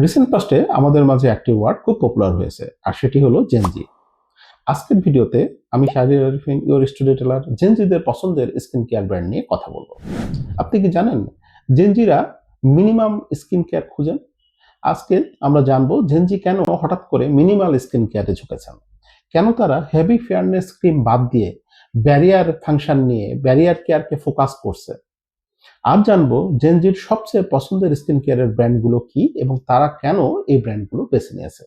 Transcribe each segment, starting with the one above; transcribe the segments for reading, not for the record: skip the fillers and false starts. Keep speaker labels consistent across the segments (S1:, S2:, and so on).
S1: Recent পাস্টে আমাদের মাঝে একটি ওয়ার্ড খুব পপুলার হয়েছে, আর সেটি হলো জেনজি। আজকের ভিডিওতে আমি Shahriar Arifin, your studio teller, জেনজিদের পছন্দের স্কিন কেয়ার ব্র্যান্ড নিয়ে কথা বলবো। আপনি কি জানেন জেনজিরা মিনিমাম স্কিন কেয়ার খুঁজেন? আজকে আমরা জানবো জেনজি কেন হঠাৎ করে মিনিমাল স্কিন কেয়ারে ঝুঁকেছেন, কেন তারা হেভি ফেয়ারনেস ক্রিম বাদ দিয়ে ব্যারিয়ার ফাংশন নিয়ে ব্যারিয়ার কেয়ারকে ফোকাস করছে। আর জানবো জেনজির সবচেয়ে পছন্দের স্কিন কেয়ারের ব্র্যান্ডগুলো কি এবং তারা কেন এই ব্র্যান্ডগুলো বেছে নিয়েছে।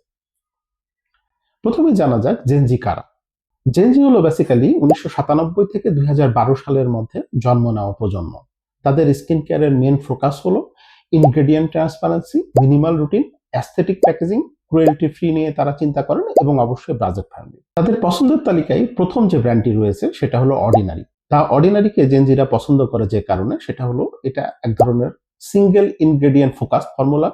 S1: প্রথমে জানা যাক জেনজি কারা। জেনজি হলো বেসিক্যালি 1997 থেকে 2012 সালের মধ্যে জন্ম নেওয়া প্রজন্ম। তাদের স্কিন কেয়ারের মেন ফোকাস হলো ingredient transparency, minimal routine, aesthetic packaging, cruelty free নিয়ে তারা চিন্তা করেন এবং অবশ্যই বাজেট ফ্রেন্ডলি। তাদের পছন্দের তালিকায় প্রথম যে ব্র্যান্ডটি রয়েছে সেটা হলো অর্ডিনারি। তা অর্ডিনারিকে জেনজিরা পছন্দ করে যে কারণে সেটা হলো এটা এক ধরনের সিঙ্গেল ইনগ্রেডিয়েন্ট ফোকাস ফর্মুলা।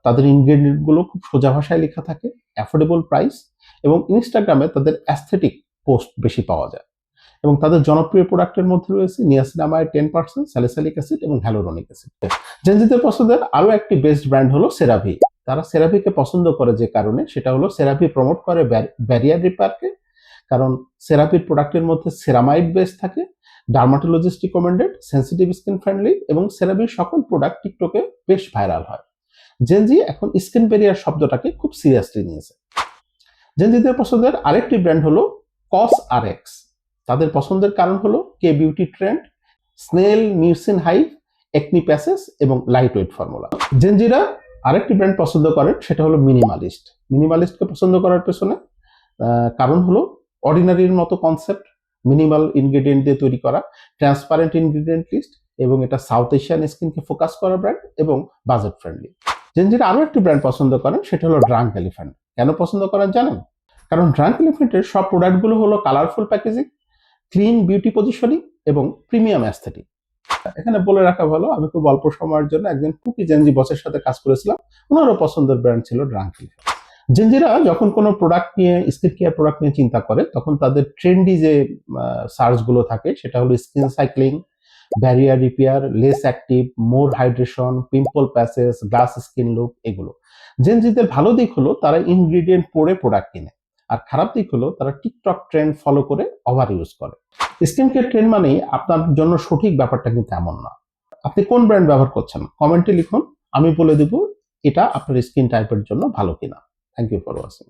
S1: তাদের ইনগ্রেডিয়েন্ট গুলো খুব সোজা ভাষায় লেখা থাকে, অ্যাফোর্ডেবল প্রাইস, এবং ইনস্টাগ্রামে তাদের অ্যাস্থেটিক পোস্ট বেশি পাওয়া যায়। এবং তাদের জনপ্রিয় প্রোডাক্টের মধ্যে রয়েছে নিয়াসিনামাইড 10%, স্যালিসাইলিক অ্যাসিড এবং হ্যালোরনিক অ্যাসিড। জেনজিদের পছন্দের আরো একটি বেস্ট ব্র্যান্ড হলো সেরাভি। তারা সেরাভিকে পছন্দ করে যে কারণে সেটা হলো সেরাভি প্রমোট করে ব্যারিয়ার রিপেয়ারকে, কারণ সেরাভির প্রোডাক্টের মধ্যে সেরামাইড বেস থাকে, dermatologist recommended, sensitive skin friendly, এবং সেরাভির সকল প্রোডাক্ট টিকটকে বেশ ভাইরাল হয়। জেনজি এখন স্কিন ব্যারিয়ার শব্দটাকে খুব সিরিয়াসলি নিয়েছে। জেনজিদের পছন্দের আরেকটি ব্র্যান্ড হলো কস আর এক্স। তাদের পছন্দের কারণ হলো K beauty trend, snail mucin hive, acne patches এবং লাইট ওয়েট ফর্মুলা। জেনজিরা আরেকটি ব্র্যান্ড পছন্দ করেন সেটা হলো মিনিমালিস্ট। মিনিমালিস্টকে পছন্দ করার পেছনে কারণ হলো অর্ডিনারির মতো কনসেপ্ট, মিনিমাল ইনগ্রেডিয়েন্ট দিয়ে তৈরি করা, ট্রান্সপারেন্ট ইনগ্রেডিয়েন্ট লিস্ট, এবং এটা সাউথ এশিয়ান স্কিনকে ফোকাস করা ব্র্যান্ড এবং বাজেট ফ্রেন্ডলি। জেনজিরা আরো একটি ব্র্যান্ড পছন্দ করেন সেটা হলো ড্রাঙ্ক এলিফ্যান্ট। কেন পছন্দ করেন জানেন? কারণ ড্রাঙ্ক এলিফ্যান্টের সব প্রোডাক্টগুলো হলো colourful packaging, clean beauty positioning এবং প্রিমিয়াম অ্যাস্থেটিক। এখানে বলে রাখা ভালো, আমি খুব অল্প সময়ের জন্য একজন কুকি জেনজি বসের সাথে কাজ করেছিলাম। ওনারও পছন্দের ব্র্যান্ড ছিল ড্রাঙ্ক এলিফ্যান্ট। জেনজিরা যখন কোনো প্রোডাক্ট নিয়ে, স্কিন কেয়ার প্রোডাক্ট নিয়ে চিন্তা করে, তখন তাদের ট্রেন্ডি যে সার্চ গুলো থাকে সেটা হলো skin cycling, barrier repair, less active, more hydration, pimple patches, glass skin look, এগুলো। জেনজিদের ভালো দিক হলো তারা ইনগ্রেডিয়েন্ট পড়ে প্রোডাক্ট কিনে, আর খারাপ দিক হলো তারা টিকটক ট্রেন্ড ফলো করে ওভার ইউজ করে। স্কিন কেয়ার ট্রেন্ড মানেই আপনার জন্য সঠিক ব্যাপারটা কিন্তু এমন না। আপনি কোন ব্র্যান্ড ব্যবহার করছেন কমেন্টে লিখুন, আমি বলে দেব এটা আপনার স্কিন টাইপের জন্য ভালো কিনা। Thank you for watching.